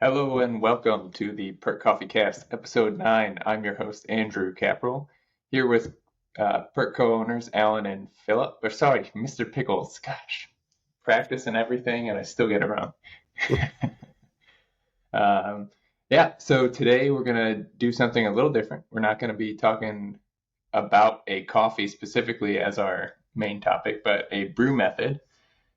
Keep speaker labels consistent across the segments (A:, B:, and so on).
A: Hello and welcome to the Perk Coffee Cast, episode 9. I'm your host, Andrew Capral, here with Perk co-owners Alan and Philip. Or sorry, Mr. Pickles. Gosh, practice and everything, and I still get it wrong. um, yeah, so today we're going to do something a little different. We're not going to be talking about a coffee specifically as our main topic, but a brew method.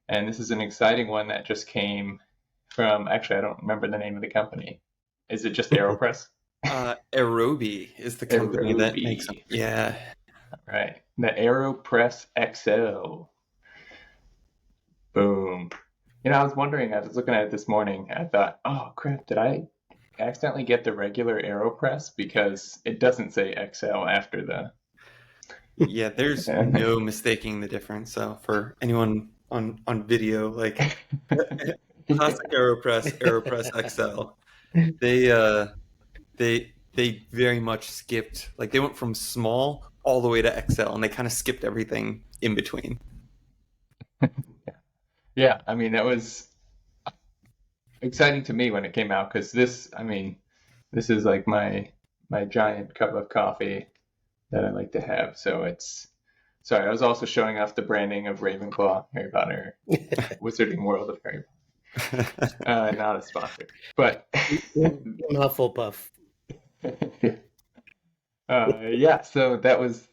A: And this is an exciting one that just came from, actually, I don't remember the name of the company. Is it just Aeropress?
B: Aerobi is the company that makes them.
A: Aerobi.
B: Yeah.
A: Right. The Aeropress XL. Boom. I was wondering, I was looking at it this morning. I thought, oh crap, did I accidentally get the regular Aeropress? Because it doesn't say XL after the.
B: Yeah, there's no mistaking the difference. So for anyone on video, like classic Aeropress XL, they they very much skipped, like they went from small all the way to XL, and they kind of skipped everything in between.
A: Yeah, I mean, that was exciting to me when it came out because this is like my giant cup of coffee that I like to have. So it's sorry, I was also showing off the branding of Ravenclaw, Harry Potter, Wizarding World of Harry Potter. Not a sponsor, but
C: Hufflepuff.
A: yeah. So that was,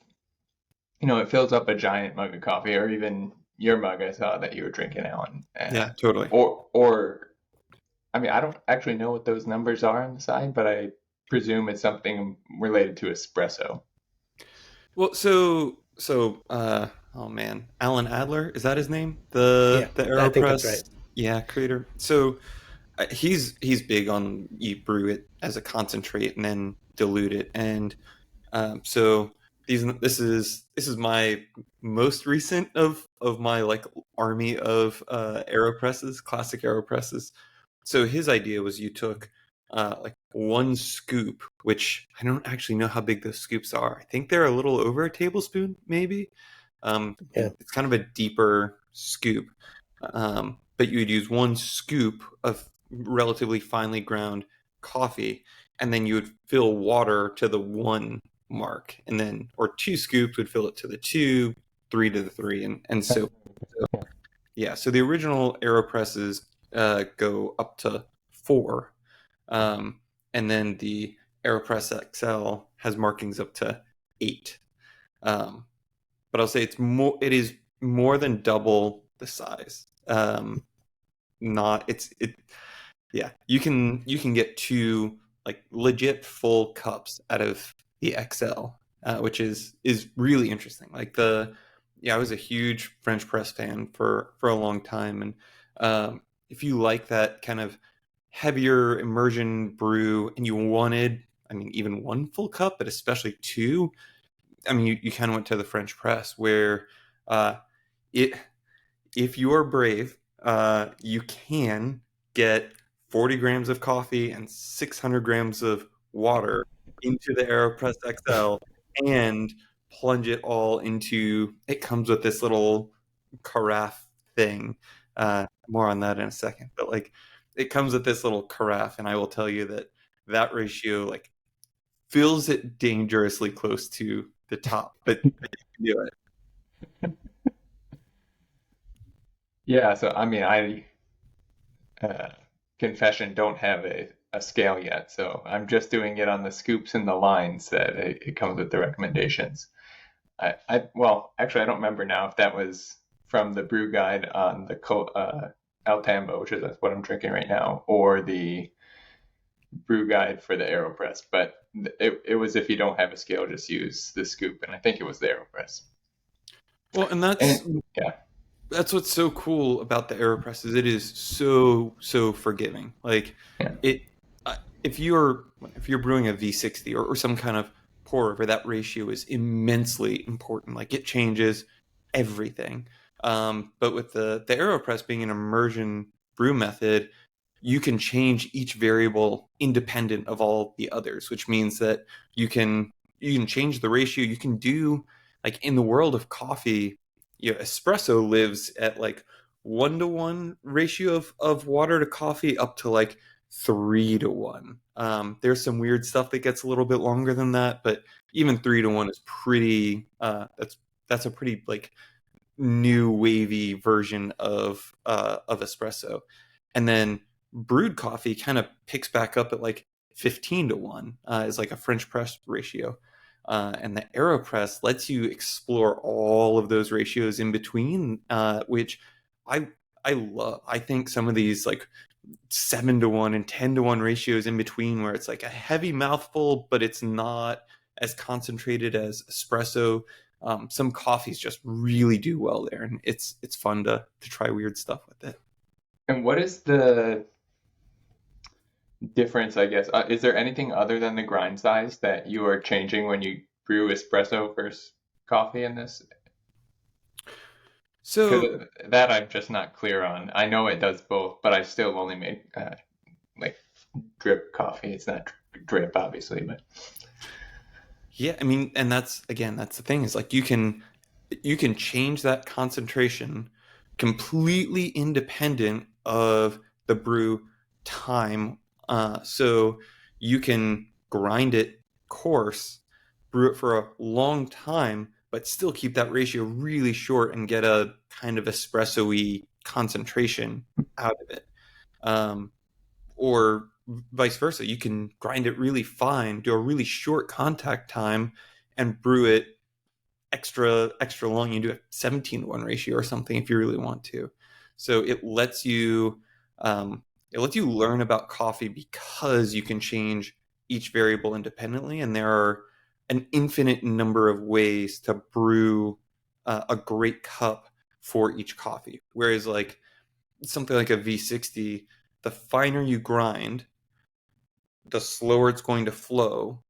A: it fills up a giant mug of coffee, or even your mug. I saw that you were drinking, Alan.
B: Yeah, totally.
A: Or I mean, I don't actually know what those numbers are on the side, but I presume it's something related to espresso.
B: Well, oh man, Alan Adler, is that his name? The
C: I think that's
B: Aeropress,
C: right.
B: yeah, creator. So he's big on you brew it as a concentrate and then dilute it, and so this is my most recent of my like army of Aeropresses, classic Aeropresses. So his idea was you took like one scoop, which I don't actually know how big those scoops are. I think they're a little over a tablespoon, maybe.
C: Yeah.
B: It's kind of a deeper scoop, but you would use one scoop of relatively finely ground coffee, and then you would fill water to the one mark, and then or two scoops would fill it to the two, three to the three, and so yeah. So the original Aeropresses go up to four, and then the Aeropress XL has markings up to eight. Um, but I'll say it is more than double the size. Not it's it Yeah, you can get two like legit full cups out of the XL, which is really interesting. Like I was a huge French press fan for a long time, and if you like that kind of heavier immersion brew, and you wanted, I mean, even one full cup, but especially two, I mean, you kind of went to the French press where uh, it if you are brave, you can get 40 grams of coffee and 600 grams of water into the AeroPress XL and plunge it all into. It comes with this little carafe thing. More on that in a second, but like it comes with this little carafe, and I will tell you that that ratio like feels it dangerously close to the top, but you can do it.
A: Yeah, so I mean, I uh, confession don't have a scale yet, so I'm just doing it on the scoops and the lines that it comes with the recommendations. Well, actually, I don't remember now if that was from the brew guide on the Altambo, which is what I'm drinking right now, or the brew guide for the AeroPress. But it was if you don't have a scale, just use the scoop, and I think it was the AeroPress.
B: Well, and
A: Yeah,
B: that's what's so cool about the AeroPress is it is so forgiving. Like
A: yeah,
B: it, if you're brewing a V60 or some kind of pour over, that ratio is immensely important. Like it changes everything. But with the AeroPress being an immersion brew method, you can change each variable independent of all the others, which means that you can change the ratio. You can do, like, in the world of coffee, espresso lives at like 1-to-1 ratio of water to coffee up to like 3 to 1. There's some weird stuff that gets a little bit longer than that, but even 3 to 1 is pretty. That's a pretty like new wavy version of espresso. And then brewed coffee kind of picks back up at like 15 to 1 is like a French press ratio. And the Aeropress lets you explore all of those ratios in between, which I I love. I think some of these like 7 to 1 and 10 to 1 ratios in between, where it's like a heavy mouthful, but it's not as concentrated as espresso. Some coffees just really do well there, and it's fun to try weird stuff with it.
A: And what is the difference, I guess? Is there anything other than the grind size that you are changing when you brew espresso versus coffee in this?
B: So
A: Because that I'm just not clear on. I know it does both, but I still only make like drip coffee. It's not drip, obviously, but
B: yeah, I mean, and that's again, that's the thing is like you can change that concentration completely independent of the brew time. So you can grind it coarse, brew it for a long time, but still keep that ratio really short and get a kind of espresso-y concentration out of it. Um, or vice versa. You can grind it really fine, do a really short contact time, and brew it extra long. You do a 17 to 1 ratio or something if you really want to. So it lets you learn about coffee because you can change each variable independently, and there are an infinite number of ways to brew a great cup for each coffee. Whereas like something like a V60, the finer you grind, the slower it's going to flow,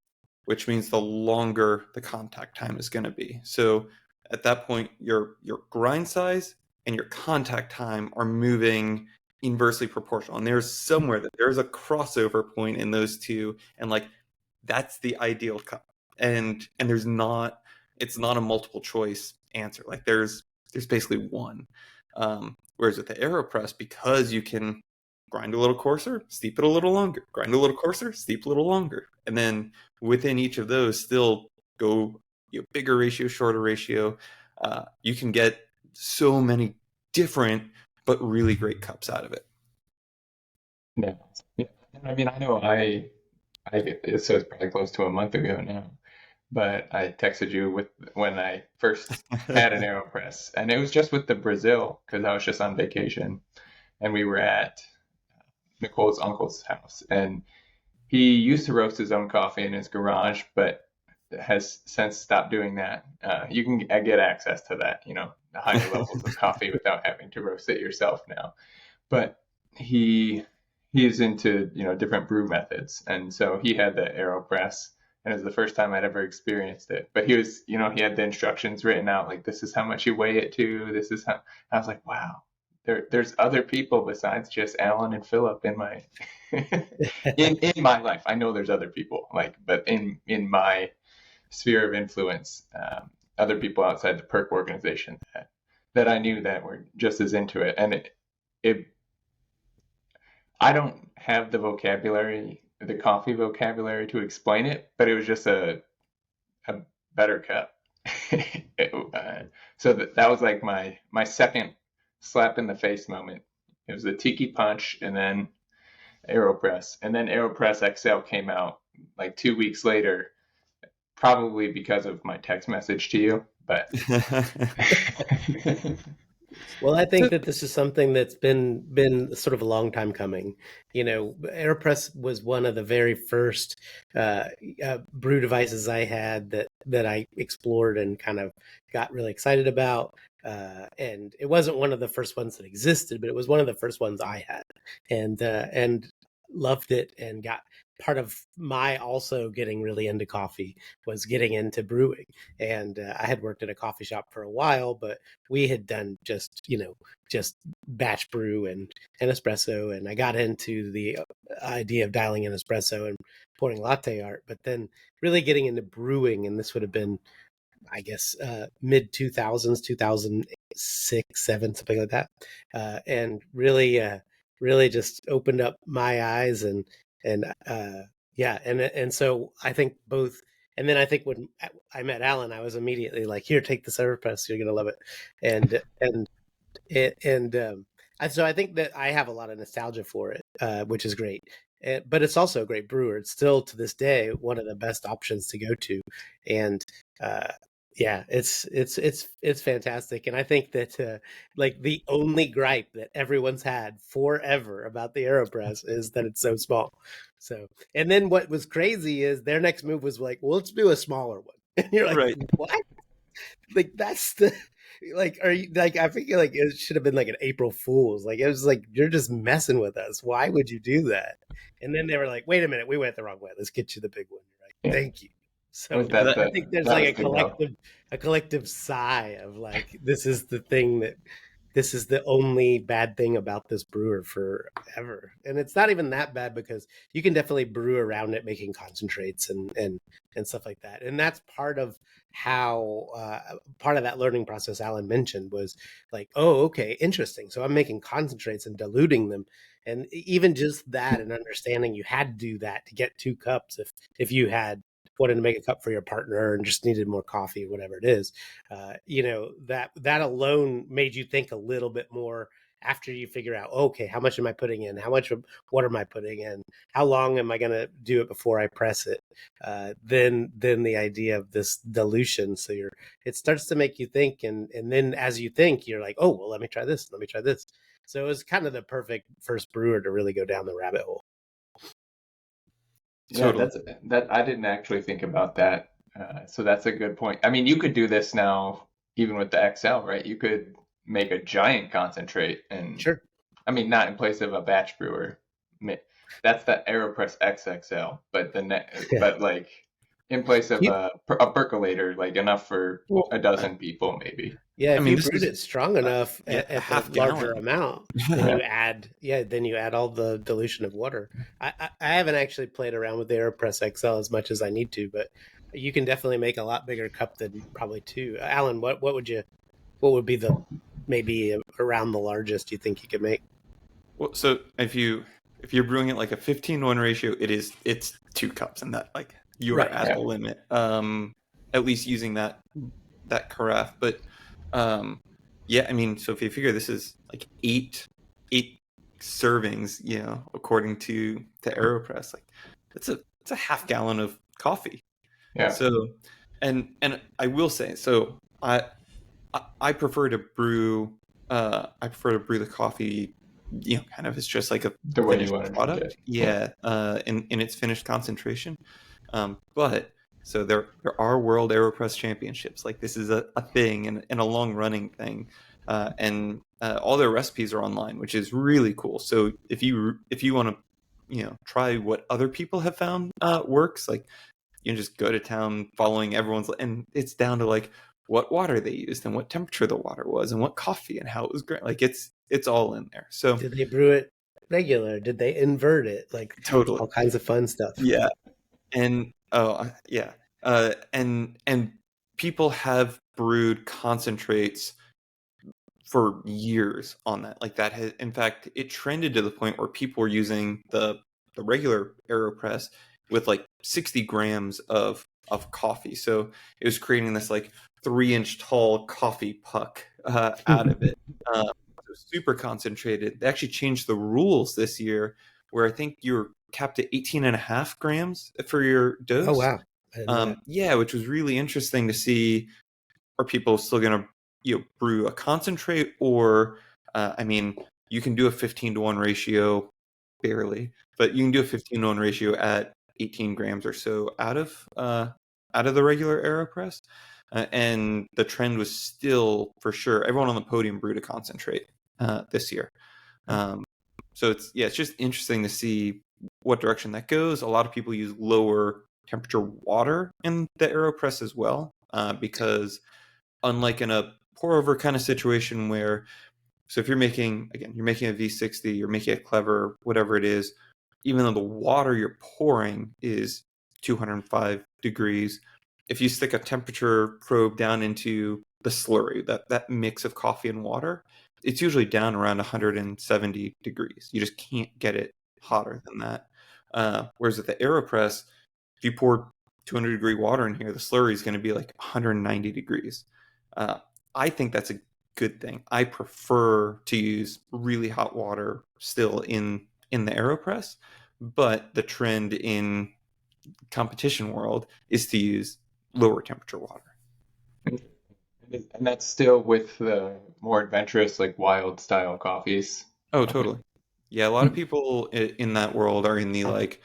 B: which means the longer the contact time is going to be. So at that point, your grind size and your contact time are moving inversely proportional. And there's somewhere that there's a crossover point in those two, and like that's the ideal cup. And there's not it's not a multiple choice answer. Like there's basically one. Whereas with the AeroPress, because you can grind a little coarser, steep it a little longer, grind a little coarser, steep a little longer, and then within each of those still go bigger ratio, shorter ratio. You can get so many different but really great cups out of it.
A: yeah. Yeah. I mean, I know so it's probably close to a month ago now, but I texted you with when I first had an AeroPress, and it was just with the Brazil because I was just on vacation, and we were at Nicole's uncle's house, and he used to roast his own coffee in his garage, but has since stopped doing that. You can get access to that, the higher levels of coffee without having to roast it yourself now. But he is into different brew methods, and so he had the AeroPress, and it was the first time I'd ever experienced it. But he was, he had the instructions written out, like this is how much you weigh it to. This is how. I was like, wow, there's other people besides just Alan and Philip in my in my life. I know there's other people, but in my sphere of influence, other people outside the Perk organization that I knew that were just as into it, and it I don't have the coffee vocabulary to explain it, but it was just a better cup. So that was like my second slap in the face moment. It was the Tiki Punch, and then Aeropress, and then Aeropress XL came out like 2 weeks later, probably because of my text message to you. But
C: Well, I think that this is something that's been sort of a long time coming. AeroPress was one of the very first brew devices I had that I explored and kind of got really excited about. And it wasn't one of the first ones that existed, but it was one of the first ones I had, and loved it, and got part of my also getting really into coffee was getting into brewing. And I had worked at a coffee shop for a while, but we had done just batch brew and espresso, and I got into the idea of dialing in espresso and pouring latte art, but then really getting into brewing, and this would have been, I guess, mid 2000s, 2006, 7, something like that. And really really just opened up my eyes. And yeah, and so I think both. And then I think when I met Alan, I was immediately like, "Here, take this Aeropress. You're gonna love it." And so I think that I have a lot of nostalgia for it, which is great. But it's also a great brewer. It's still to this day one of the best options to go to, and uh, yeah, it's fantastic. And I think that like the only gripe that everyone's had forever about the Aeropress is that it's so small. So, and then what was crazy is their next move was like, well, let's do a smaller one, and you're like,
B: Right.
C: what? Like that's the like are you like I feel like it should have been like an April Fool's. Like it was like you're just messing with us. Why would you do that? And then they were like, wait a minute, we went the wrong way. Let's get you the big one. You're like,
A: Yeah.
C: thank you. So
A: Was that
C: I
A: the
C: think there's
A: that
C: like
A: was good though.
C: a collective sigh of like this is the thing that this is the only bad thing about this brewer forever. And it's not even that bad because you can definitely brew around it making concentrates and stuff like that. And that's part of how part of that learning process Alan mentioned was like, oh, okay, interesting. So I'm making concentrates and diluting them. And even just that and understanding you had to do that to get 2 cups if you had wanted to make a cup for your partner and just needed more coffee, whatever it is, that alone made you think a little bit more after you figure out, okay, how much am I putting in? How much what am I putting in? How long am I going to do it before I press it? Then the idea of this dilution. So it starts to make you think, and then as you think, you're like, oh, well, let me try this. Let me try this. So it was kind of the perfect first brewer to really go down the rabbit hole.
A: Yeah,
B: Totally.
A: that I didn't actually think about that. So that's a good point. I mean, you could do this now even with the XL, right? You could make a giant concentrate and
C: Sure.
A: I mean, not in place of a batch brewer. That's the Aeropress XXL, but
C: Yeah.
A: but like in place of
C: You,
A: a percolator, like enough for
B: Well,
A: a dozen people maybe.
C: Yeah,
B: I
C: if
B: mean,
C: you
B: this
C: brewed
B: is
C: it strong enough
B: a
C: at the
B: half
C: larger
B: gallon.
C: amount,
A: Yeah.
C: then you add all the dilution of water. I haven't actually played around with the Aeropress XL as much as I need to, but you can definitely make a lot bigger cup than probably two. Alan, what would be the maybe around the largest you think you could make?
B: Well, so if you're brewing it like a 15-1 ratio, it's 2 cups, and that like you are
C: Right.
B: at
A: Yeah.
B: the limit. At least using that carafe, but um, yeah, I mean, so if you figure this is like eight servings, according to Aeropress, like it's a half gallon of coffee.
A: Yeah.
B: So, and I will say, so I prefer to brew. I prefer to brew the coffee, kind of as just like a
A: The way you
B: finished
A: want to drink
B: product.
A: it. Yeah.
B: Yeah, in its finished concentration. But so there are World Aeropress Championships. Like this is a thing and a long running thing, and all their recipes are online, which is really cool. So if you want to, try what other people have found works, like you can just go to town following everyone's, and it's down to like what water they used and what temperature the water was and what coffee and how it was great. Like it's all in there. So
C: Did they brew it regular? Did they invert it? Like
B: totally,
C: all kinds of fun stuff.
B: yeah. And yeah, and people have brewed concentrates for years on that. Like that has, in fact, it trended to the point where people were using the regular AeroPress with like 60 grams of coffee. So it was creating this like 3-inch tall coffee puck out of it. It was super concentrated. They actually changed the rules this year where I think you're capped at 18 and a half grams for your
C: Oh
B: dose.
C: wow, I didn't know that.
B: Yeah, which was really interesting to see. Are people still going to brew a concentrate, or I mean, you can do a 15-1 ratio, barely, but you can do a 15-1 ratio at 18 grams or so out of the regular Aeropress, and the trend was still for sure everyone on the podium brewed a concentrate this year. So it's just interesting to see what direction that goes. A lot of people use lower temperature water in the Aeropress as well, because unlike in a pour over kind of situation where, so if you're making a V60, you're making a clever, whatever it is, even though the water you're pouring is 205 degrees, if you stick a temperature probe down into the slurry, that mix of coffee and water, it's usually down around 170 degrees. You just can't get it hotter than that. Whereas with the AeroPress, if you pour 200-degree water in here, the slurry is going to be like 190 degrees. I think that's a good thing. I prefer to use really hot water still in the AeroPress, but the trend in competition world is to use lower temperature water.
A: And that's still with the more adventurous, like wild style coffees.
B: Oh, totally. Yeah, a lot of people in that world are in the like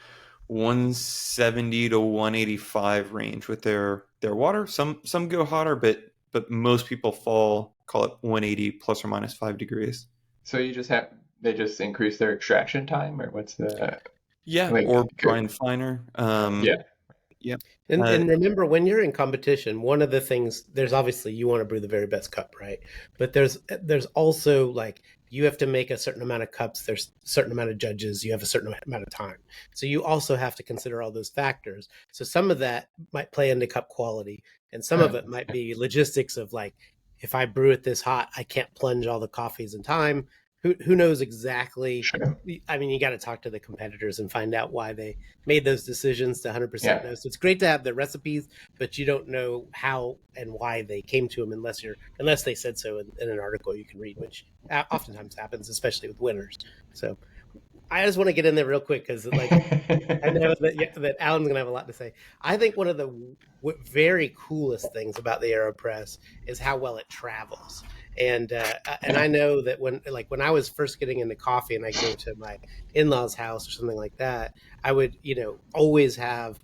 B: 170 to 185 range with their water. Some go hotter, but most people call it 180 plus or minus 5 degrees.
A: So they just increase their extraction time, or what's the
B: Yeah,
A: like?
B: or grind finer.
A: Yeah.
B: Yeah.
C: And remember, when you're in competition, one of the things, there's obviously you want to brew the very best cup, right? But there's also like you have to make a certain amount of cups. There's a certain amount of judges. You have a certain amount of time. So you also have to consider all those factors. So some of that might play into cup quality, and some of it might be logistics of like, if I brew it this hot, I can't plunge all the coffees in time. Who knows exactly?
A: Sure.
C: I mean, you got to talk to the competitors and find out why they made those decisions to 100%
A: Yeah.
C: know. So it's great to have the recipes, but you don't know how and why they came to them unless they said so in an article you can read, which oftentimes happens, especially with winners. So I just want to get in there real quick because like I know that Alan's gonna have a lot to say. I think one of the very coolest things about the AeroPress is how well it travels. And I know that when I was first getting into coffee and I go to my in-laws' house or something like that, I would always have.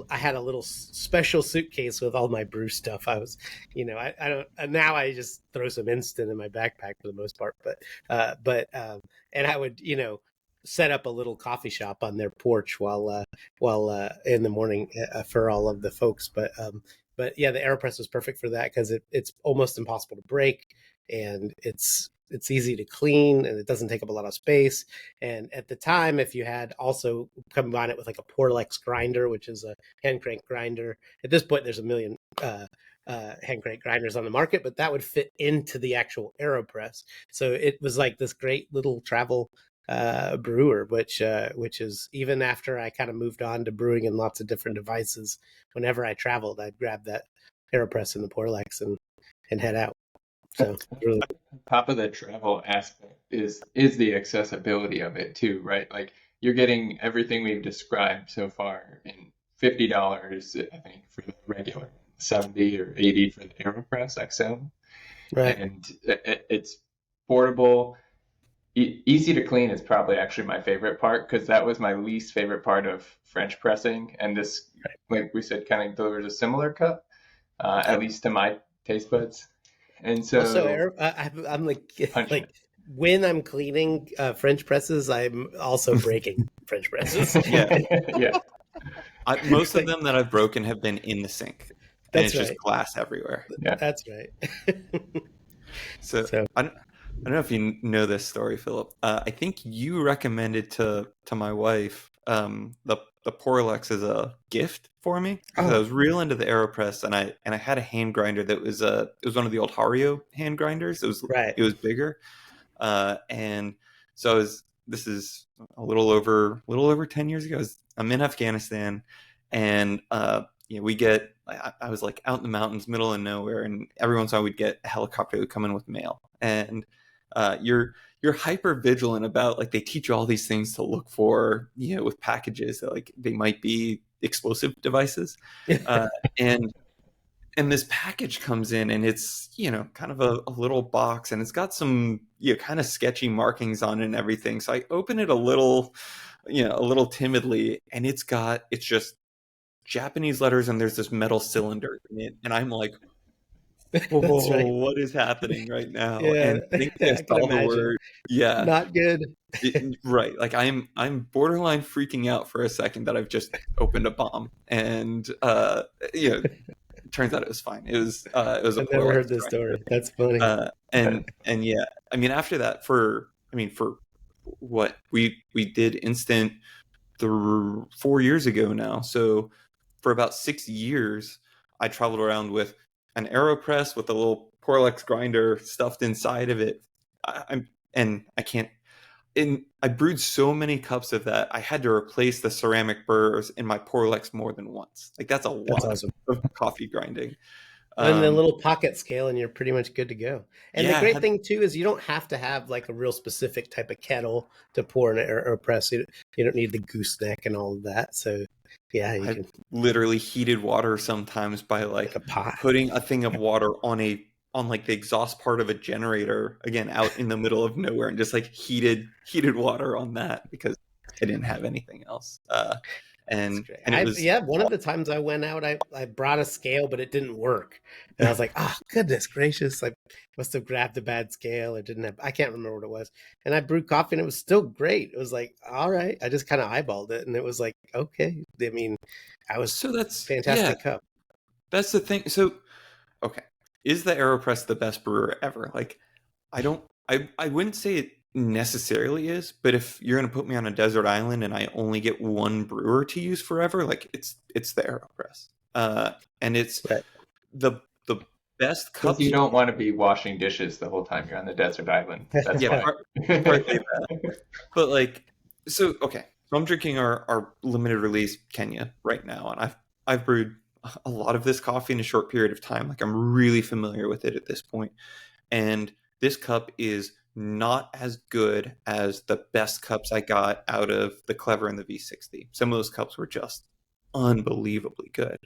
C: I had a little special suitcase with all my brew stuff. I was, I don't. Now I just throw some instant in my backpack for the most part, and I would, set up a little coffee shop on their porch while in the morning for all of the folks. But yeah, the AeroPress was perfect for that because it's almost impossible to break, and it's easy to clean, and it doesn't take up a lot of space. And at the time, if you had also combine it with like a Porlex grinder, which is a hand crank grinder, at this point there's a million hand crank grinders on the market, but that would fit into the actual AeroPress. So it was like this great little travel brewer, which is, even after I kind of moved on to brewing in lots of different devices, whenever I traveled, I'd grab that AeroPress and the Porlex and head out. So really,
A: top of the travel aspect is the accessibility of it too, right? Like you're getting everything we've described so far in $50, I think, for the regular, 70 or 80 for the Aeropress XL.
C: right.
A: And it's portable. Easy to clean is probably actually my favorite part because that was my least favorite part of French pressing. And this, like we said, kind of delivers a similar cup, at least to my taste buds. And so,
C: Also, I'm like when I'm cleaning French presses, I'm also breaking French presses.
B: Yeah.
A: yeah,
B: Most of them that I've broken have been in the sink, and it's just glass everywhere.
A: yeah.
C: That's right.
B: So I don't know if you know this story, Philip. I think you recommended to my wife the Porlex as a gift for me because I was real into the AeroPress, and I had a hand grinder that was it was one of the old Hario hand grinders. It was bigger, and so this is a little over 10 years ago. I'm in Afghanistan, and I was like out in the mountains, middle of nowhere, and every once in a while we'd get a helicopter that would come in with mail, and you're hyper vigilant about, like, they teach you all these things to look for, with packages that, like, they might be explosive devices, and this package comes in, and it's kind of a little box, and it's got some kind of sketchy markings on it and everything. So I open it a little timidly, and it's just Japanese letters, and there's this metal cylinder in it, and I'm like, whoa,
C: right.
B: what is happening right now?
C: Yeah,
B: And thankfully I
C: I can
B: saw the
C: imagine.
B: word. Yeah,
C: Not good.
B: right. Like I'm borderline freaking out for a second that I've just opened a bomb, and it turns out it was fine. It was a
C: I've never heard this story. That's funny.
B: and yeah, I mean, after that, for what we did instant 4 years ago now. So for about 6 years, I traveled around with an AeroPress with a little Porlex grinder stuffed inside of it, I can't. I brewed so many cups of that, I had to replace the ceramic burrs in my Porlex more than once. Like that's a
C: That's
B: lot
C: awesome.
B: of coffee grinding.
C: And the little pocket scale, and you're pretty much good to go. And the
B: Yeah,
C: great thing too is you don't have to have like a real specific type of kettle to pour an Aeropress. You don't need the gooseneck and all of that. So yeah, you
B: I
C: can
B: literally heated water sometimes by
C: like
B: like
C: a pot.
B: putting a thing of water on like the exhaust part of a generator, again out in the middle of nowhere, and just like heated water on that because I didn't have anything else.
C: That's
B: And
C: great.
B: it was
C: One of the times I went out, I brought a scale, but it didn't work, and I was like, "Oh goodness gracious!" I must have grabbed a bad scale, or didn't have. I can't remember what it was. And I brewed coffee, and it was still great. It was like, all right. I just kind of eyeballed it, and it was like, okay. I mean, I was
B: so that's yeah,
C: fantastic cup.
B: that's the thing. So okay, is the Aeropress the best brewer ever? Like I don't I wouldn't say it necessarily is, but if you're going to put me on a desert island and I only get one brewer to use forever, like it's the Aeropress. And it's
C: Right.
B: the best
A: Because
B: cups
A: you
B: you
A: don't
B: can.
A: want to be washing dishes the whole time you're on the desert island. That's
B: Yeah,
A: why.
B: partly that. But like so okay. So I'm drinking our limited release Kenya right now, and I've brewed a lot of this coffee in a short period of time. Like I'm really familiar with it at this point. And this cup is not as good as the best cups I got out of the Clever and the V60. Some of those cups were just unbelievably good,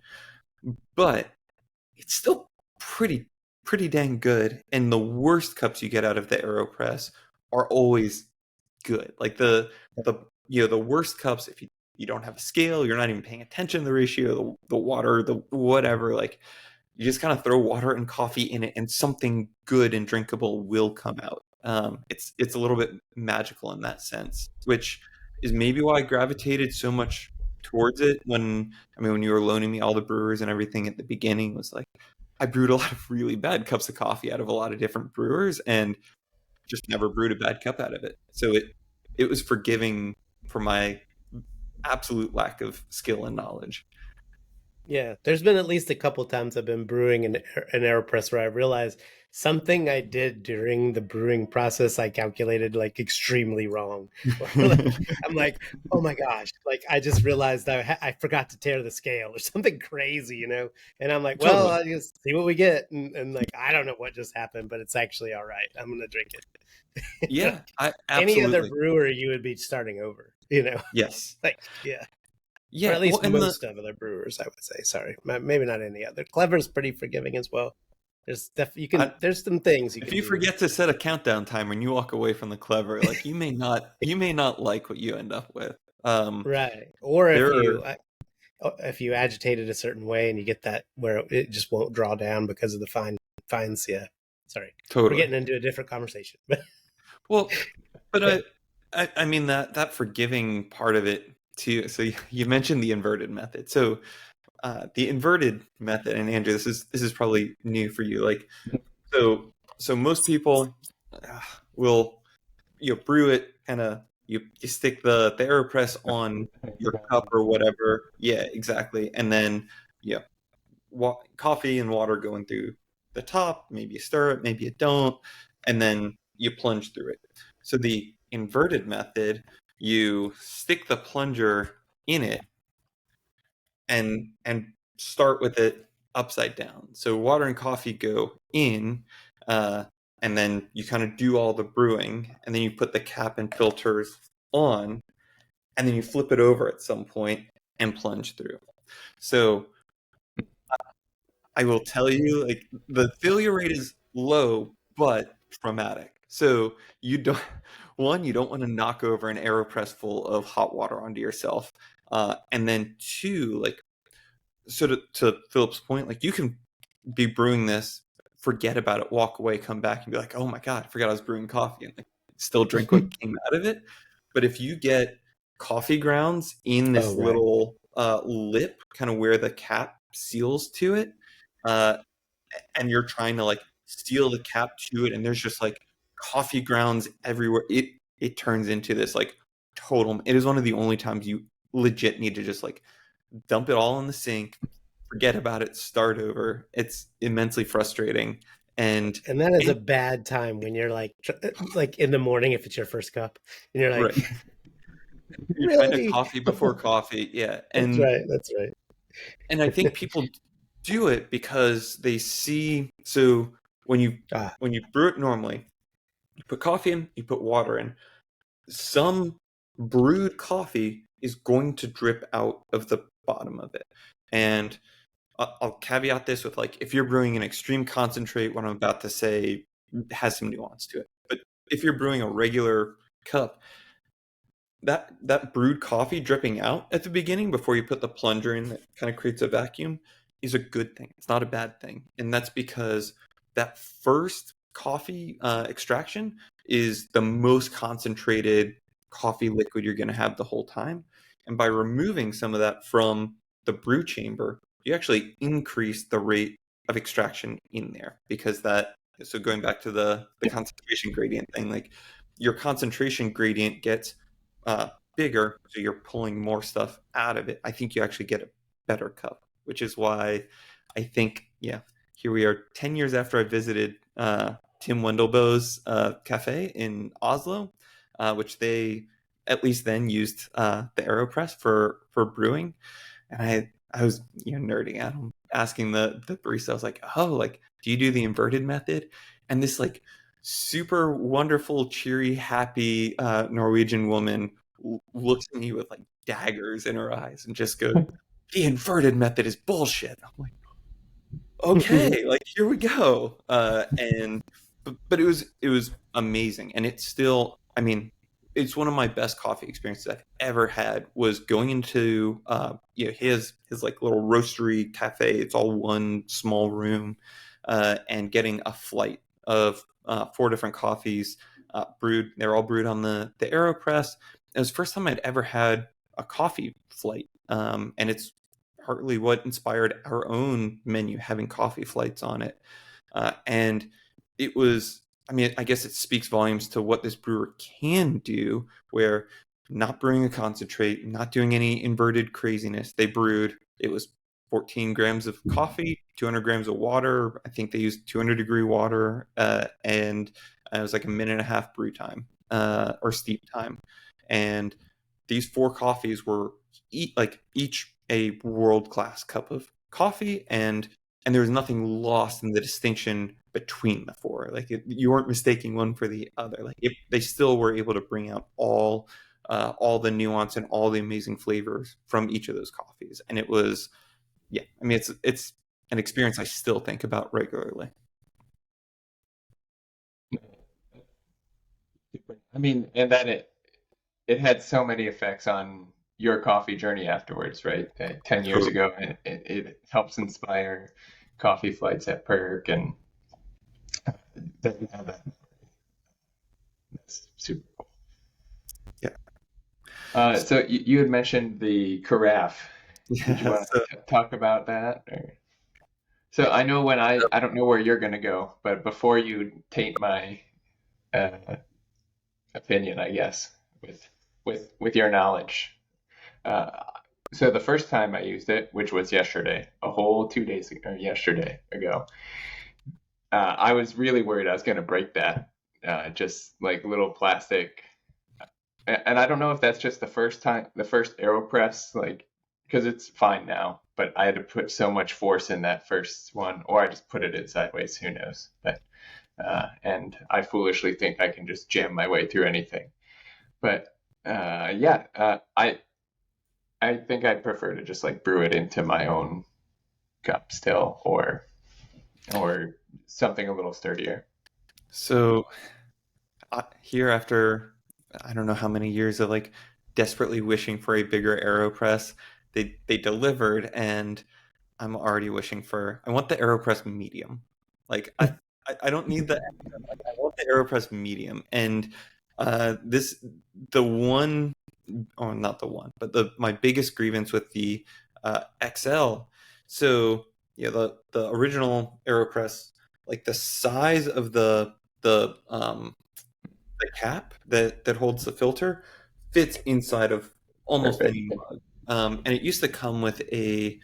B: but it's still pretty dang good. And the worst cups you get out of the Aeropress are always good. Like the the worst cups, if you don't have a scale, you're not even paying attention to the ratio, the water, the whatever, like you just kind of throw water and coffee in it and something good and drinkable will come out. It's a little bit magical in that sense, which is maybe why I gravitated so much towards it when you were loaning me all the brewers and everything at the beginning. Was like I brewed a lot of really bad cups of coffee out of a lot of different brewers and just never brewed a bad cup out of it. So it was forgiving for my absolute lack of skill and knowledge.
C: Yeah, there's been at least a couple times I've been brewing an AeroPress where I realized something I did during the brewing process I calculated like extremely wrong. Or like, I'm like, oh my gosh, like I just realized I forgot to tear the scale or something crazy, you know? And I'm like, well,
B: Totally.
C: I just see what we get. And like, I don't know what just happened, but it's actually all right. I'm going to drink it.
B: Yeah,
C: Like
B: I
C: any other
B: absolutely.
C: brewer, you would be starting over, you know?
B: Yes.
C: Like, yeah. Or
B: Yeah.
C: at
B: Well,
C: least
B: and the
C: most of other brewers, I would say. Sorry, maybe not any other. Clever's pretty forgiving as well.
B: I,
C: There's some things you
B: if
C: can
B: you
C: do.
B: forget to set a countdown timer and you walk away from the Clever, like you may not like what you end up with.
C: Right. Or
B: There are
C: if you agitate it a certain way and you get that where it just won't draw down because of the fines. Yeah. Sorry, we're
B: totally.
C: getting into a different conversation.
B: Well, but
C: Yeah.
B: I mean that forgiving part of it too. So you mentioned the inverted method. So the inverted method, and Andrew, this is probably new for you. Like so most people uh, will brew it kind of you stick the Aeropress on your cup or whatever. Yeah, exactly. And then yeah, coffee and water going through the top. Maybe you stir it, maybe you don't, and then you plunge through it. So the inverted method, you stick the plunger in it and start with it upside down. So water and coffee go in, uh, and then you kind of do all the brewing, and then you put the cap and filters on, and then you flip it over at some point and plunge through. So I will tell you, like the failure rate is low, but traumatic. So you don't want to knock over an AeroPress full of hot water onto yourself, and then two, like so to Philip's point, like you can be brewing this, forget about it, walk away, come back, and be like, oh my god, I forgot I was brewing coffee, and like still drink what came out of it. But if you get coffee grounds in
C: Oh,
B: this
C: right.
B: little lip, kind of where the cap seals to it, uh, and you're trying to like seal the cap to it, and there's just like coffee grounds everywhere, it turns into this like total. It is one of the only times you legit need to just like dump it all in the sink, forget about it, start over. It's immensely frustrating. And
C: And that is a
B: any,
C: bad time when you're like in the morning if it's your first cup, and you're
B: right,
C: like,
B: you're trying to
C: really?
B: coffee before coffee, yeah.
C: That's right. That's right.
B: And I think people do it because they see. So when you
C: Ah,
B: when you brew it normally, you put coffee in, you put water in. Some brewed coffee is going to drip out of the bottom of it. And I'll caveat this with, like, if you're brewing an extreme concentrate, what I'm about to say has some nuance to it. But if you're brewing a regular cup, that brewed coffee dripping out at the beginning before you put the plunger in that kind of creates a vacuum is a good thing. It's not a bad thing. And that's because that first coffee extraction is the most concentrated coffee liquid you're going to have the whole time. And by removing some of that from the brew chamber, you actually increase the rate of extraction in there, because that, so going back to the concentration gradient thing, like, your concentration gradient gets uh, bigger, so you're pulling more stuff out of it. I think you actually get a better cup, which is why I think, yeah, here we are 10 years after I visited Tim Wendelboe's cafe in Oslo, which they at least then used the Aeropress for brewing. And I was, nerding out, asking the barista. I was like, oh, like, do you do the inverted method? And this, like, super wonderful, cheery, happy Norwegian woman looks at me with, like, daggers in her eyes and just goes, "The inverted method is bullshit." I'm like, okay, like, here we go. But it was amazing, and it's still, I mean, it's one of my best coffee experiences I've ever had, was going into his like little roastery cafe. It's all one small room, and getting a flight of four different coffees brewed. They're all brewed on the Aeropress. It was the first time I'd ever had a coffee flight, and it's partly what inspired our own menu, having coffee flights on it. And it was, I mean, I guess it speaks volumes to what this brewer can do, where not brewing a concentrate, not doing any inverted craziness. They brewed, it was 14 grams of coffee, 200 grams of water. I think they used 200-degree water, and it was like a minute and a half brew time, or steep time. And these four coffees were each a world-class cup of coffee, and there was nothing lost in the distinction between the four. Like, you weren't mistaking one for the other. Like, they still were able to bring out all the nuance and all the amazing flavors from each of those coffees. And it was, yeah, I mean, it's an experience I still think about regularly.
A: I mean, and then it had so many effects on your coffee journey afterwards, right? 10 years
B: Totally.
A: ago, and it helps inspire coffee flights at Perk, and that you have that. That's super cool.
B: Yeah.
A: So you had mentioned the carafe. Did you
B: Yeah.
A: want
B: So,
A: to talk about that? So I know when I don't know where you're going to go, but before you taint my uh, opinion, I guess, with with your knowledge. Uh, so the first time I used it, which was yesterday, a whole 2 days ago, or yesterday ago, I was really worried I was going to break that. Just like little plastic, and I don't know if that's just the first time, the first AeroPress, like, because it's fine now, but I had to put so much force in that first one, or I just put it in sideways. Who knows? But and I foolishly think I can just jam my way through anything. But yeah, I think I'd prefer to just like brew it into my own cup still, or something a little sturdier.
B: so here, after I don't know how many years of, like, desperately wishing for a bigger AeroPress, they delivered, and I'm already wishing for, I want the AeroPress medium. Like, I don't need the extra, like, I want the AeroPress medium. And this the one, or not the one, but the my biggest grievance with the XL. So yeah, the original AeroPress, like, the size of the cap that holds the filter fits inside of almost
A: Perfect.
B: any mug. And it used to come with a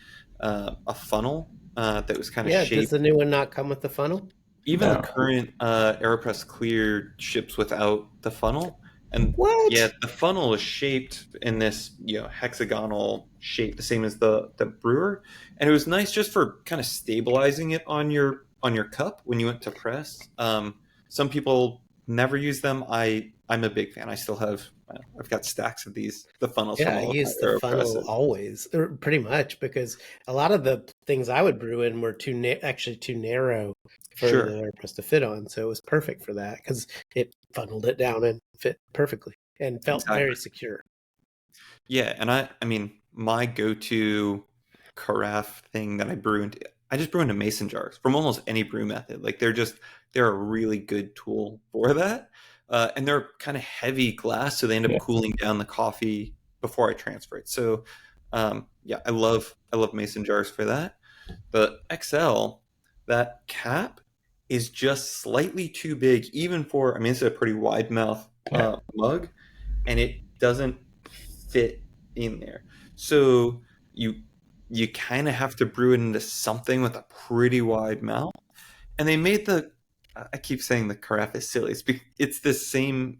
B: funnel that was kind of
C: yeah. Does
B: shaped.
C: the new one not come with the funnel?
B: Even the
A: No.
B: current Aeropress Clear ships without the funnel, and yeah,
C: What?
B: the funnel is shaped in this hexagonal shape, the same as the brewer, and it was nice just for kind of stabilizing it on your cup when you went to press. Some people never use them. I'm a big fan. I still have I've got stacks of the funnels
C: Yeah,
B: from
C: I
B: all of
C: use
B: my
C: the funnel
B: Aeropresses.
C: always, or pretty much, because a lot of the things I would brew in were actually too narrow for the
B: Sure,
C: AirPress to fit on. So it was perfect for that because it funneled it down and fit perfectly and felt very
B: exactly.
C: secure.
B: Yeah, and I mean, my go-to carafe thing that I just brew into mason jars from almost any brew method. Like they're a really good tool for that, and they're kind of heavy glass, so they end up
A: Yeah.
B: cooling down the coffee before I transfer it. So, yeah, I love mason jars for that. The XL, that cap is just slightly too big, even for I mean, it's a pretty wide mouth
A: Yeah.
B: mug, and it doesn't fit in there. So you you kind of have to brew it into something with a pretty wide mouth. And they made the I keep saying the carafe is silly. It's the same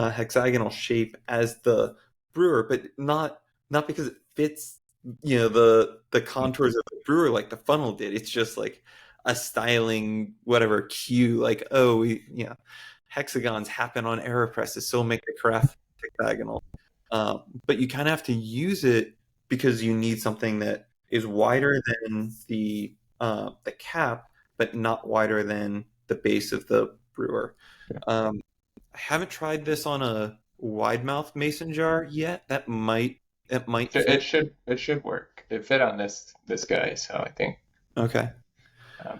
B: hexagonal shape as the brewer, but not because it fits the contours of the brewer like the funnel did. It's just like a styling whatever cue like oh hexagons happen on Aeropresses, so make the carafe hexagonal. But you kind of have to use it because you need something that is wider than the cap, but not wider than the base of the brewer.
A: Yeah.
B: I haven't tried this on a wide mouth mason jar yet. That might
A: It
B: fit.
A: should it should work. It fit on this guy, so I think.
B: Okay.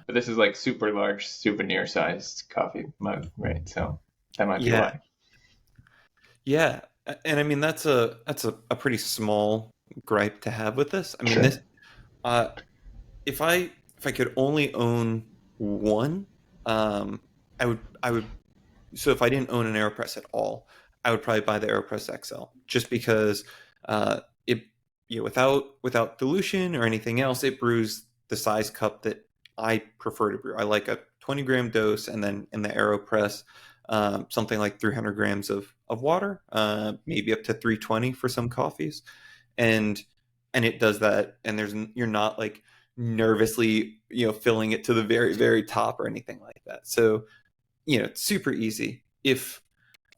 A: But this is like super large, souvenir sized coffee mug, right? So that might be
B: Yeah.
A: why.
B: Yeah. And I mean that's a pretty small gripe to have with this. I mean
A: Sure.
B: this uh if I could only own one, I would so if I didn't own an AeroPress at all, I would probably buy the AeroPress XL just because it without dilution or anything else, it brews the size cup that I prefer to brew. I like a 20-gram dose, and then in the AeroPress, something like 300 grams of water, maybe up to 320 for some coffees, and it does that, and you're not like nervously filling it to the very top or anything like that. So it's super easy. If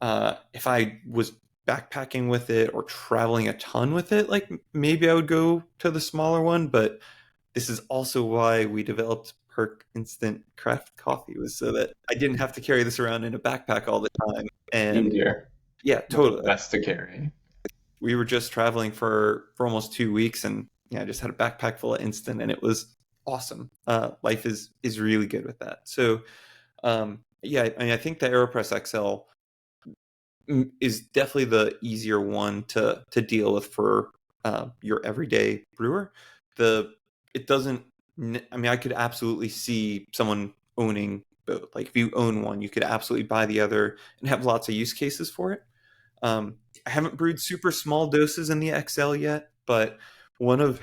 B: I was backpacking with it or traveling a ton with it, like maybe I would go to the smaller one. But this is also why we developed Perk Instant Craft Coffee, was so that I didn't have to carry this around in a backpack all the time. And
A: Easier,
B: yeah, totally.
A: less to carry.
B: We were just traveling for almost 2 weeks, and yeah, I just had a backpack full of instant, and it was awesome. Life is really good with that. So yeah, I mean, I think the Aeropress XL is definitely the easier one to deal with for your everyday brewer. The it doesn't. I mean, I could absolutely see someone owning both. Like if you own one, you could absolutely buy the other and have lots of use cases for it. I haven't brewed super small doses in the XL yet, but one of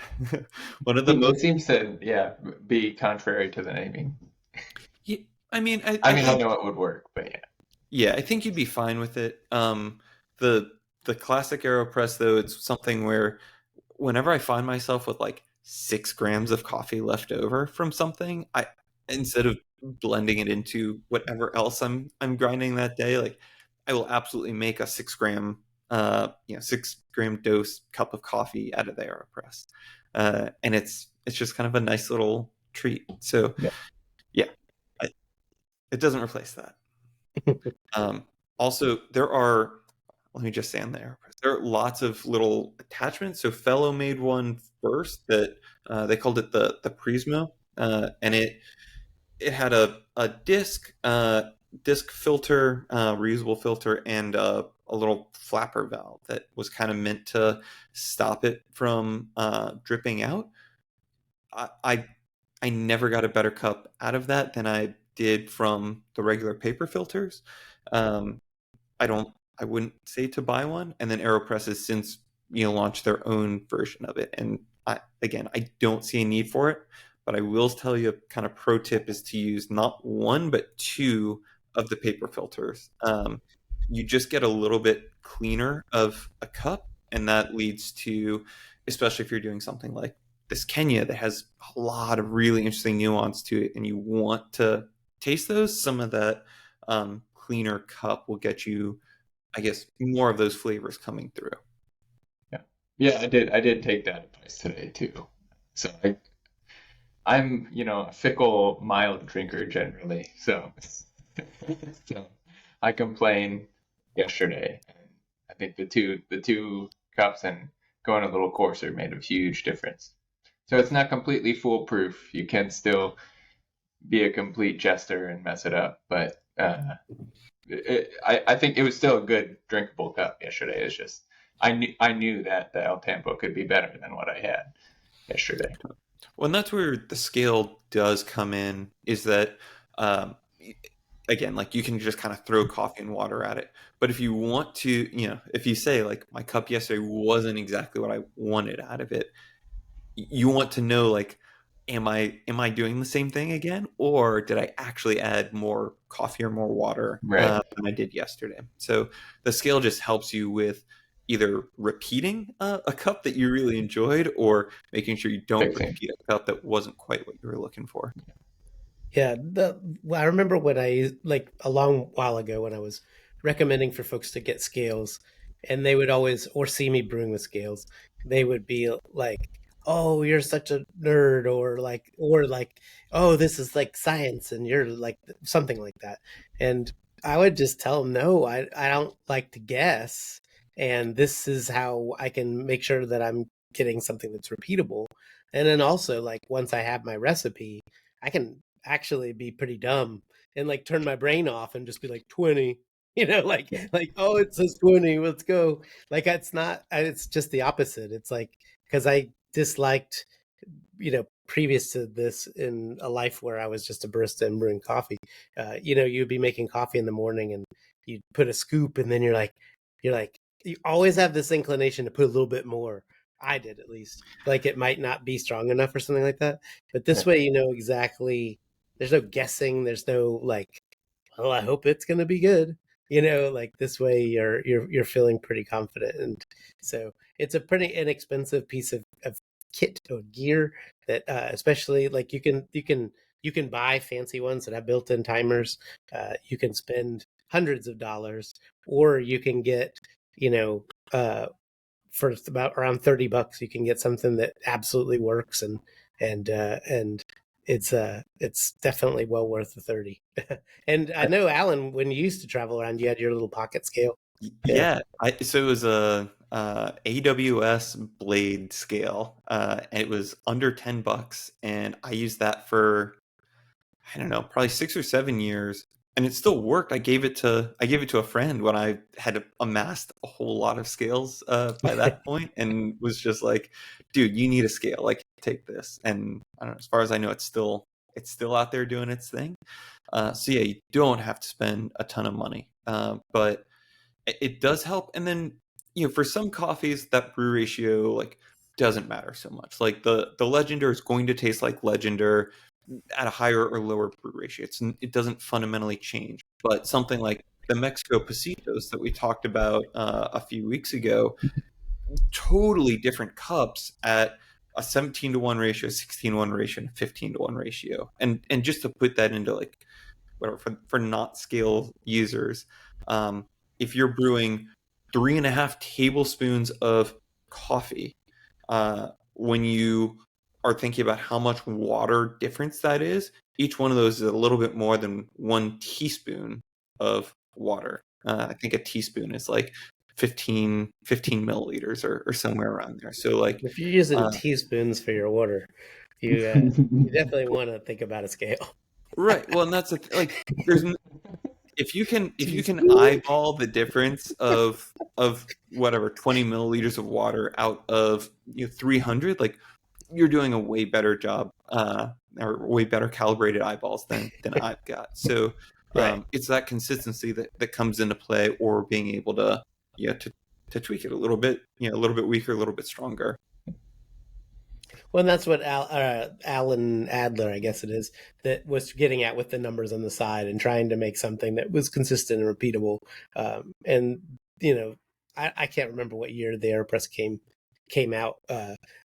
B: one of the
A: It
B: most.
A: seems to, yeah, be contrary to the naming.
B: Yeah, I mean,
A: I
B: I
A: mean, I
B: think
A: know it would work, but yeah.
B: yeah, I think you'd be fine with it. The the classic AeroPress though, it's something where whenever I find myself with like 6 grams of coffee left over from something, I instead of blending it into whatever else I'm grinding that day, like I will absolutely make a 6 gram 6 gram dose cup of coffee out of the AeroPress, and it's just kind of a nice little treat. So
A: Yeah.
B: yeah, I, it doesn't replace that. Also, let me just say on the AeroPress, there are lots of little attachments. So Fellow made one first that they called it the Prismo, and it had a disc filter, reusable filter, and a little flapper valve that was kind of meant to stop it from dripping out. I, I I never got a better cup out of that than I did from the regular paper filters. Um, I don't. I wouldn't say to buy one. And then Aeropress has since launched their own version of it. And I don't see a need for it. but I will tell you, kind of pro tip is to use not one but two of the paper filters. You just get a little bit cleaner of a cup, and that leads to, especially if you're doing something like this Kenya that has a lot of really interesting nuance to it, and you want to taste those, some of that cleaner cup will get you, I guess, more of those flavors coming through.
A: Yeah. Yeah, I did take that advice today too. So I'm, a fickle, mild drinker generally. So, so I complained yesterday. And I think the two cups and going a little coarser made a huge difference. So it's not completely foolproof. You can still be a complete jester and mess it up, but I think it was still a good drinkable cup yesterday. It's just I knew that the El Tampo could be better than what I had yesterday.
B: Well, and that's where the scale does come in, is that, um, again, like you can just kind of throw coffee and water at it. But if you want to, if you say, like, my cup yesterday wasn't exactly what I wanted out of it, you want to know, like, am I doing the same thing again, or did I actually add more coffee or more water
A: Right.
B: than I did yesterday? So the scale just helps you with either repeating a cup that you really enjoyed, or making sure you don't
A: Fixing.
B: repeat a cup that wasn't quite what you were looking for.
C: Yeah, I remember when I like a long while ago when I was recommending for folks to get scales, and they would always or see me brewing with scales, they would be like, "Oh, you're such a nerd," or like, "Oh, this is like science," and you're like something like that. And I would just tell them, "No, I don't like to guess, and this is how I can make sure that I'm getting something that's repeatable." And then also, like, once I have my recipe, I can actually be pretty dumb and like turn my brain off and just be like 20,
A: Yeah.
C: like, oh, it says 20, let's go. Like, it's just the opposite. It's like, because I disliked, previous to this, in a life where I was just a barista and brewing coffee, you'd be making coffee in the morning and you'd put a scoop, and then you're like you always have this inclination to put a little bit more. I did, at least. Like, it might not be strong enough or something like that, but this
A: Yeah.
C: way, exactly. There's no guessing. There's no like, well, I hope it's going to be good. Like, this way you're feeling pretty confident. And so it's a pretty inexpensive piece of kit or gear that, especially, like, you can buy fancy ones that have built-in timers. You can spend hundreds of dollars, or you can get, you know, uh, for about around $30, you can get something that absolutely works, and it's definitely well worth the 30. And I know, Alan, when you used to travel around, you had your little pocket scale. Yeah.
B: Yeah, so it was a AWS blade scale. It was under $10, and I used that for, I don't know, probably 6 or 7 years, and it still worked. I gave it to a friend when I had amassed a whole lot of scales by that point, and was just like, "Dude, you need a scale. Like, take this." And I don't know. As far as I know, it's still out there doing its thing. So yeah, you don't have to spend a ton of money, but it does help. And then, for some coffees, that brew ratio, like, doesn't matter so much. Like, the Legender is going to taste like Legender at a higher or lower brew ratio. It doesn't fundamentally change. But something like the Mexico Pasitos that we talked about a few weeks ago, totally different cups at a 17-to-1 ratio, 16-to-1 ratio, and 15-to-1 ratio. And just to put that into, like, whatever, for not scale users, um, if you're brewing 3.5 tablespoons of coffee, when you are thinking about how much water difference that is, each one of those is a little bit more than 1 teaspoon of water. I think a teaspoon is like 15 milliliters, or somewhere around there. So, like,
C: If you're using
B: uh,
C: teaspoons for your water, you definitely want to think about a scale.
B: right. Well, and that's like, there's if you can
C: Teaspoon.
B: eyeball the difference of whatever 20 milliliters of water out of 300, like, you're doing a way better job, or way better calibrated eyeballs than I've got. So
C: Right.
B: it's that consistency that comes into play, or being able to, to tweak it a little bit, a little bit weaker, a little bit stronger.
C: Well, that's what Alan Adler, I guess it is, that was getting at with the numbers on the side and trying to make something that was consistent and repeatable. And you know, I can't remember what year the Aeropress came out,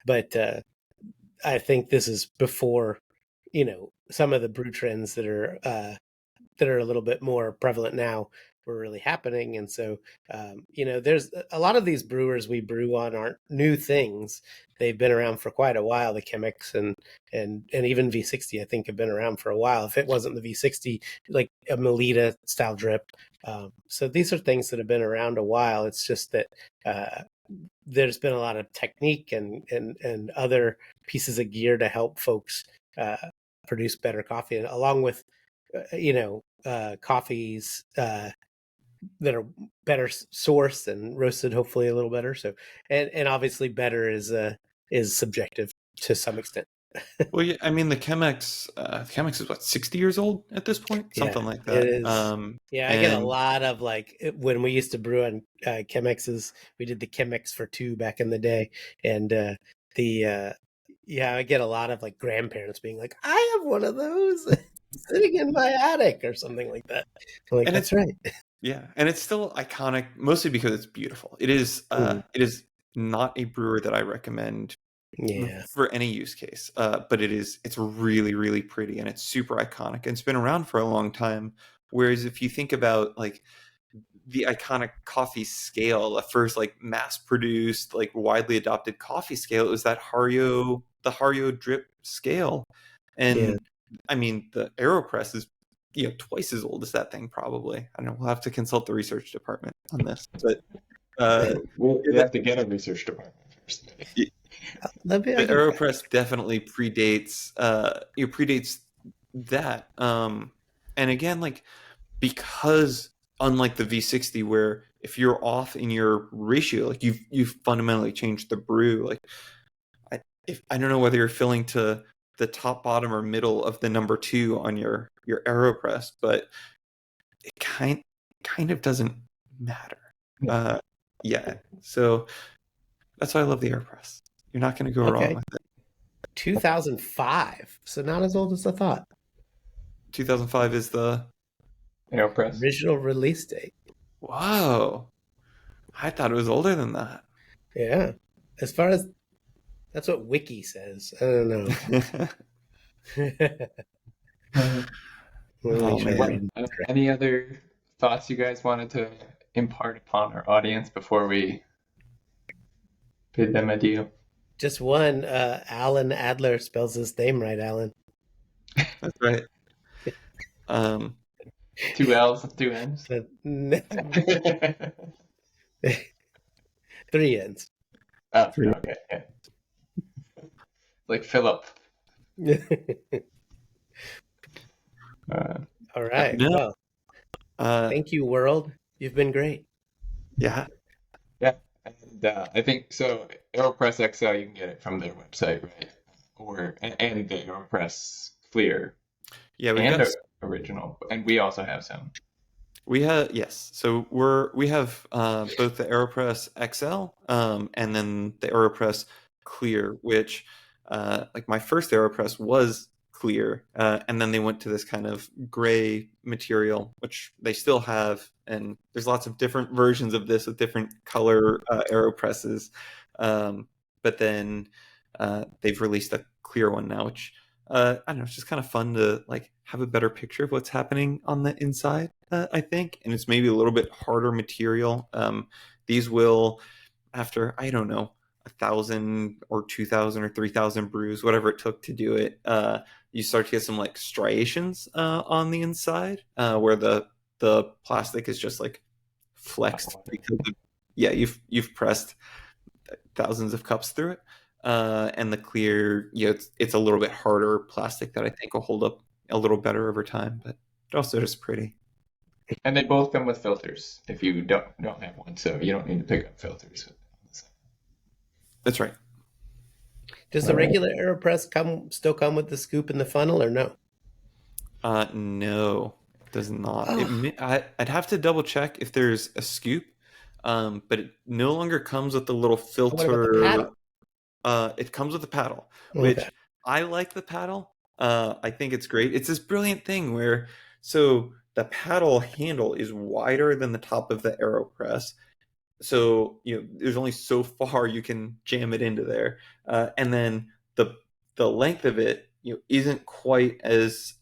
C: but I think this is before some of the brew trends that are a little bit more prevalent now were really happening. And so, there's a lot of these brewers we brew on aren't new things. They've been around for quite a while. The Chemex and even V60, I think, have been around for a while. If it wasn't the V60, like a Melita style drip. So these are things that have been around a while. It's just that there's been a lot of technique and other pieces of gear to help folks produce better coffee, and along with coffees that are better sourced and roasted, hopefully a little better. So, and obviously better is subjective to some extent.
B: Well, yeah, I mean the Chemex is what, 60 years old at this point, something like that.
C: It is. I get a lot of when we used to brew on Chemexes. We did the Chemex for two back in the day, and I get a lot of grandparents being like, "I have one of those sitting in my attic," or something like that. I'm like, that's right.
B: Yeah, and it's still iconic, mostly because it's beautiful. It is. It is not a brewer that I recommend for any use case, but it's really, really pretty, and it's super iconic, and it's been around for a long time. Whereas if you think about the iconic coffee scale, the first mass produced, widely adopted coffee scale, it was the Hario drip scale. And I mean, the Aeropress is twice as old as that thing, probably. I don't know, we'll have to consult the research department on this, but
A: we'll have to get a research department first.
B: The Aeropress definitely predates that, and again, because unlike the V60, where if you're off in your ratio, you've fundamentally changed the brew. I don't know whether you're filling to the top, bottom, or middle of the number 2 on your Aeropress, but it kind of doesn't matter. So that's why I love the Aeropress. You're not going to go wrong with it.
C: 2005, so not as old as I thought.
B: 2005 is the
A: Aeropress
C: original release date.
B: Wow, I thought it was older than that.
C: Yeah, as far as that's what Wiki says. I don't know.
A: Any other thoughts you guys wanted to impart upon our audience before we bid them adieu?
C: Just one. Alan Adler spells his name right, Alan.
B: That's right.
A: 2 L's and 2 N's.
C: 3 N's.
A: Oh, okay. Yeah. Like Philip.
C: All right. Well, thank you, world. You've been great.
B: Yeah.
A: And I think so. Aeropress XL, you can get it from their website, right? And the Aeropress Clear.
B: Yeah,
A: we got original, and we also have some.
B: We have So we have both the Aeropress XL and then the Aeropress Clear, which my first Aeropress was clear, and then they went to this kind of gray material, which they still have, and there's lots of different versions of this with different color Aeropresses, but then they've released a clear one now, which I don't know, it's just kind of fun to have a better picture of what's happening on the inside, I think, and it's maybe a little bit harder material. These will, after, I don't know, 1,000 or 2,000 or 3,000 brews, whatever it took to do it, you start to get some striations on the inside, where the plastic is just flexed because you've pressed thousands of cups through it, and the clear, it's a little bit harder plastic that I think will hold up a little better over time, but it also is pretty.
A: And they both come with filters if you don't have one, so you don't need to pick up filters.
B: That's right.
C: Does the regular Aeropress still come with the scoop and the funnel, or no?
B: No, it does not. I'd have to double check if there's a scoop, but it no longer comes with the little filter.
C: What about the paddle?
B: It comes with a paddle,
C: Okay.
B: which I like the paddle. I think it's great. It's this brilliant thing where so the paddle handle is wider than the top of the Aeropress. So there's only so far you can jam it into there, and then the length of it isn't quite as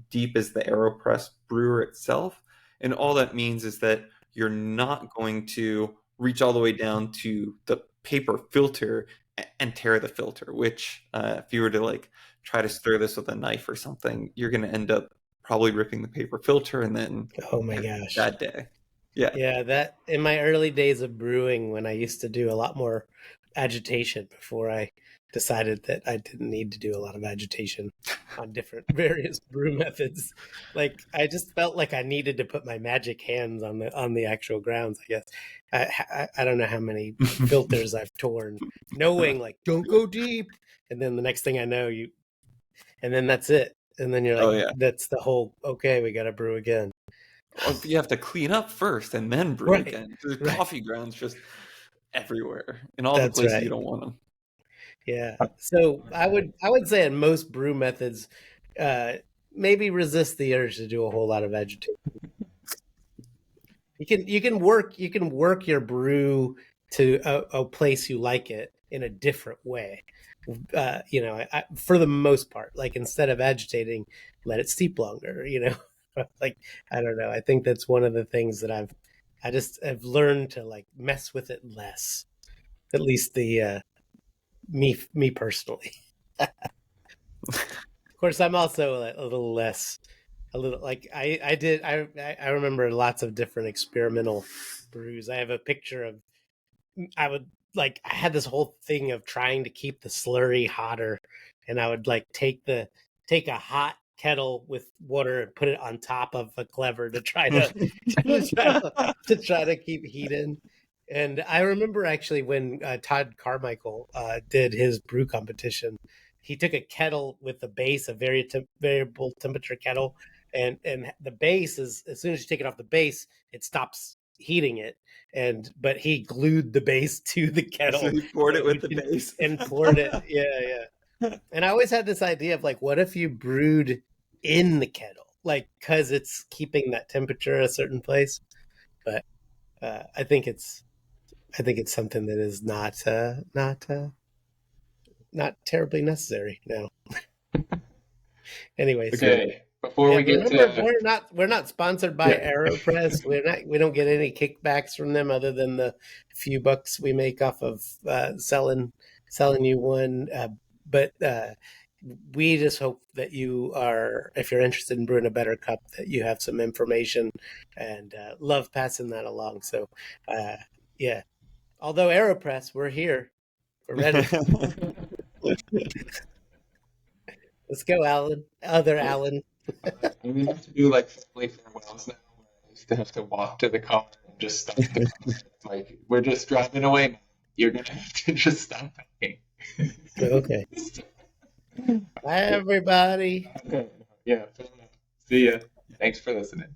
B: deep as the Aeropress brewer itself, and all that means is that you're not going to reach all the way down to the paper filter and tear the filter. Which, if you were to like try to stir this with a knife or something, you're going to end up probably ripping the paper filter, and then
C: Oh my gosh.
B: bad day. Yeah.
C: That in my early days of brewing, when I used to do a lot more agitation before I decided that I didn't need to do a lot of agitation on different various brew methods, like I just felt like I needed to put my magic hands on the actual grounds. I guess I don't know how many filters I've torn, knowing like don't go deep, and then the next thing I know and then that's it, and then you're like,
B: Oh, yeah.
C: that's the whole. Okay, we got to brew again.
B: You have to clean up first and then brew
C: Right,
B: again. There's
C: right.
B: coffee grounds just everywhere in all the
C: That's
B: places
C: right.
B: you don't want them.
C: Yeah. So I would say in most brew methods, maybe resist the urge to do a whole lot of agitation. You can work your brew to a place you like it in a different way. For the most part, like instead of agitating, let it steep longer. Like I don't know. I think that's one of the things that I've learned to like mess with it less. At least the me personally. Of course, I'm also a little less, a little like I remember lots of different experimental brews. I have a picture of I had this whole thing of trying to keep the slurry hotter, and I would like take a hot kettle with water and put it on top of a clever to try to to try to keep heat in. And I remember actually when Todd Carmichael did his brew competition, he took a kettle with the base, a variable temperature kettle, and the base is, as soon as you take it off the base, it stops heating it. But he glued the base to the kettle.
B: So you poured it with the base
C: and poured it. Yeah. And I always had this idea of like, what if you brewed in the kettle, like because it's keeping that temperature a certain place. But I think it's something that is not terribly necessary now. Anyway,
A: Okay, before we get
C: remember,
A: to
C: we're not sponsored by
A: Yeah.
C: Aeropress. We don't get any kickbacks from them other than the few bucks we make off of selling you one. But we just hope that if you're interested in brewing a better cup, that you have some information, and love passing that along. So, yeah. Although Aeropress, we're here. We're ready. Let's go, Alan. Other Alan.
A: I'm gonna have to do like family farewells now. I used to have to walk to the car and just stop the car. It's like we're just driving away now. You're gonna have to just stop talking.
C: Okay. Bye, everybody.
A: Okay. Yeah. See ya. Thanks for listening.